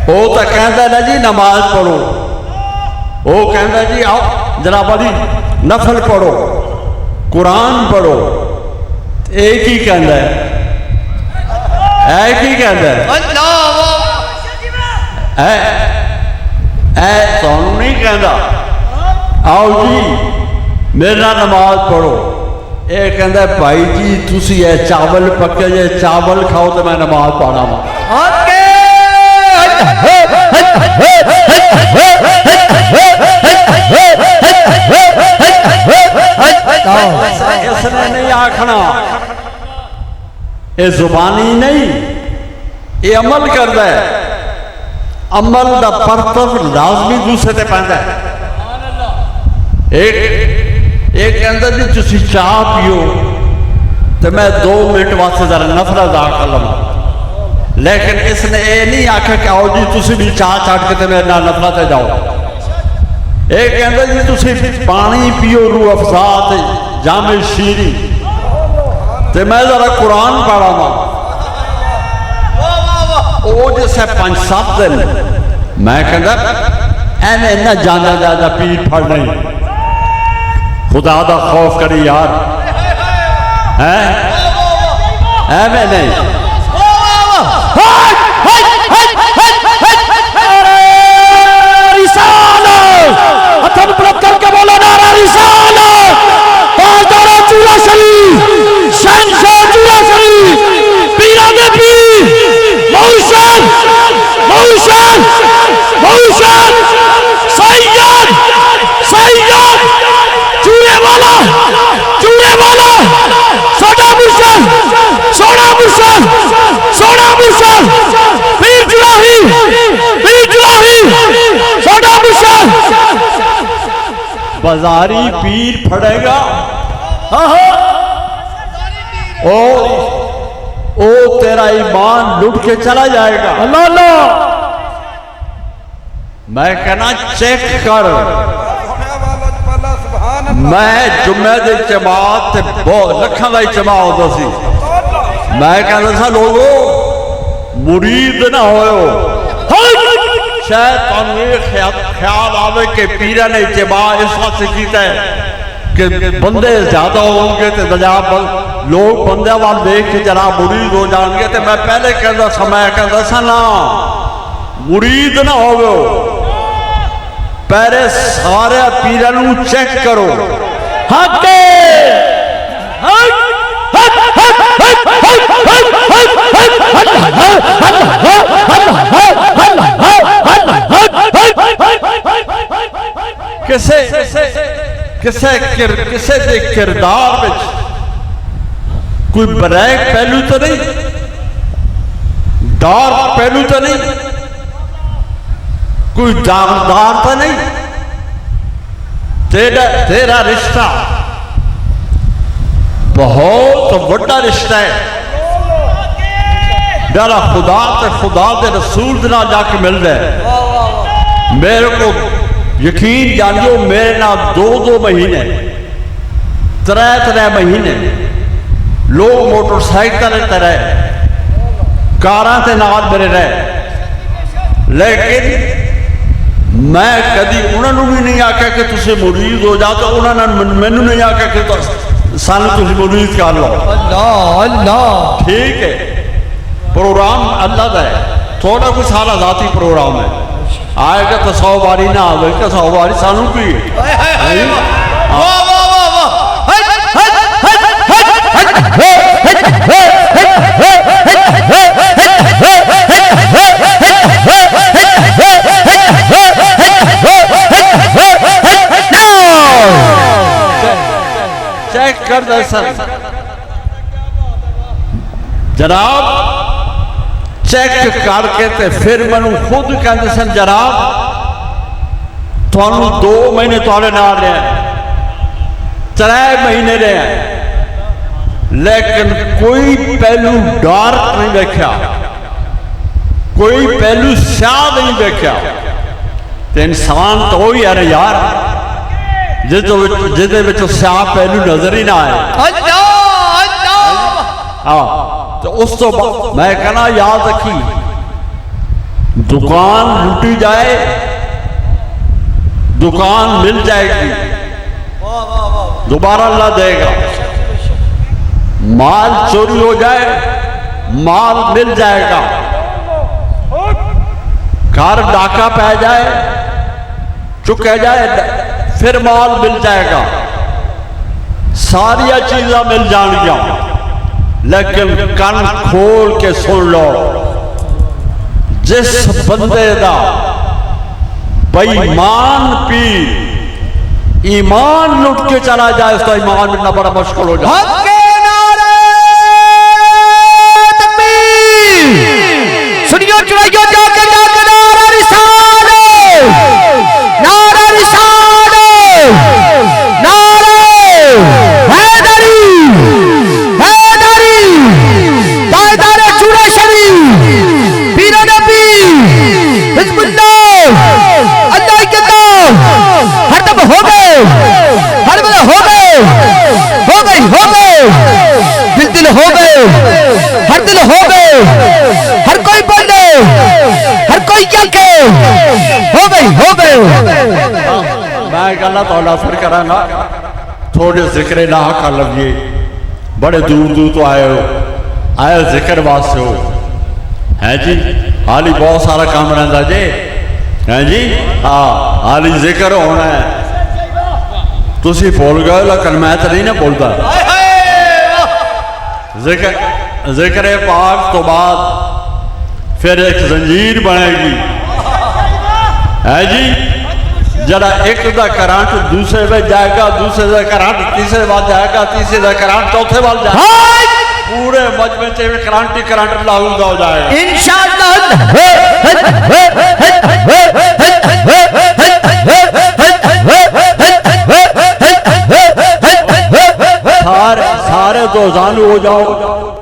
وہ تو کہتا ہے جی نماز پڑھو، وہ کہتا جی آؤ جناب علی نفل پڑھو، قرآن پڑھو، ایک ہی کہتا ہے، ایک ہی کہتا ہے، اے تھانوں نہیں کہتا آؤ جی میرے نال نماز پڑھو، اے کہتا ہے بھائی جی تسی اے چاول پکے جے چاول کھاؤ تو میں نماز پڑھا وا۔ اس نے نہیں آکھنا اے زبانی نہیں، اے عمل کردا ہے، عمل دا پرتو لازمی دوسرے تے پیندا ہے۔ ایک کہندا جی تسی چاہ پیو تو میں 2 منٹ واسطے ذرا نفل ادا کر لواں، لیکن اس نے یہ نہیں آکھا کہ آؤ جی تسی بھی چاہ چاٹ کے تے میرے نال نفل تے جاؤ۔ ایک کہندا جی تسی پانی پیو روح افزا تے جام شیری تے میں ذرا قرآن پڑھا وا۔ او جیسے 5-7 دن میں کہندا ایویں نہ جانا جانا پیٹ پھڑ نہیں، خدا دا خوف کری یار، ایویں نہیں۔ ہتھن بلند کر کے بولا نعرہ رسالت، تاجدار چورا شریف، شہنشاہ چورا شریف، پیران دے پیر، موشن موشن موشن سید سید چورے والا سونا مرشد سونا مرشد سونا مرشد پیر جلاہی سونا مرشد بازاری پیر پھڑے گا، او تیرا ایمان لٹ کے چلا جائے گا۔ اللہ اللہ میں کہنا چیک کر، میں جمعہ دے جماعت لکھاں دا اجتماع ہوتا سی، میں کہنا سا لوگو مرید نہ ہوئے، شاید تم یہ خیال آوے کہ پیرہ نے اجتماع اس وقت سے کیتا ہے کہ بندے زیادہ ہوں گے تو لوگ بندے وال دیکھ کے جناب مرید ہو جان گے، تو میں پہلے کہتا سا، میں کہتا سا نا مرید نہ ہوئے، پہلے سارے پیرانوں چیک کرو۔ حق کسے دے کردار وچ کوئی بریک پہلو تو نہیں، ڈارک پہلو تو نہیں، کوئی داغدار تو نہیں، تیرا رشتہ بہت بڑا رشتہ ہے، میرا خدا تے خدا دے رسول دے نال جا کے مل رہا ہے۔ میرے کو یقین جانیو میرے نال 2 مہینے 3 مہینے لوگ موٹر سائیکل تے رہے، کاراں تے نال میرے رہے، لیکن میں کدی انہوں بھی نہیں آکھا کہ تسی مرید ہو جاؤ، تو انہوں نے مینوں نہیں آکھا کہ سانو تسی مرید کر لو۔ اللہ اللہ ٹھیک ہے، پروگرام اللہ دا ہے، تھوڑا کچھ سارا ذاتی پروگرام ہے، آئے گا تو 100 باری نہ آئے گا، 100 باری سانو کی چیک کر دے سر جناب، چیک کر کے تے پھر میں خود کہتے سن جناب تھانوں 2 مہینے تھوڑے نال رہے، 3 مہینے رہے، لیکن کوئی پہلو ڈارک نہیں دیکھا، کوئی پہلو سیاہ نہیں دیکھا، تو انسان تو وہی ہے یار جدے وچ سیاہ پہلو نظر ہی نہ آئے۔ تو اس تو میں کہنا یاد رکھی دکان لوٹی جائے دکان مل جائے گی دوبارہ اللہ دے گا مال چوری ہو جائے مال مل جائے گا گھر ڈاکہ پہ جائے چکے جائے پھر مال مل جائے گا ساری چیزاں مل جان گیا لیکن کن کھول کے سن لو جس بندے دا بے ایمان پی ایمان لٹ کے چلا جائے اس کا ایمان ملنا بڑا مشکل ہو جائے حق کے نعرے تکبیر سنیو چڑھائیو جا کے نعرہ رسالت نعرہ رسالت نعرہ حیدری حیدری پائیدار چورہ شریف پیر نبی حزب اللہ اللہ کی کتاب ہر دم ہو گئے ہر بلا ہو گئے ہو گئی دل ہو گئے ہر دل ہو گئے ہر کوئی بولے ہر کوئی کیا کہ ہو گئی میں ایک اللہ تعالیٰ سر کروں گا تھوڑے ذکر نہ کر لگیے بڑے دور تو آئے ہو آئے ذکر واسطے ہو ہے جی حالی بہت سارا کام رہتا جی ہے جی ہاں حالی ذکر ہونا ہے تسی بول گئے لیکن میں تو نہیں بولتا ذکر پاک تو بعد پھر ایک زنجیر بنے گی ہے جی جڑا ایک دا کرانٹ دوسرے میں جائے گا دوسرے دا کرانٹ تیسرے بات جائے گا تیسرے دا کرانٹ چوتھے بات جائے گا پورے مجمع سے کرانٹ لاہو ہو جائے گا انشاءاللہ سارے دو زانو ہو جاؤ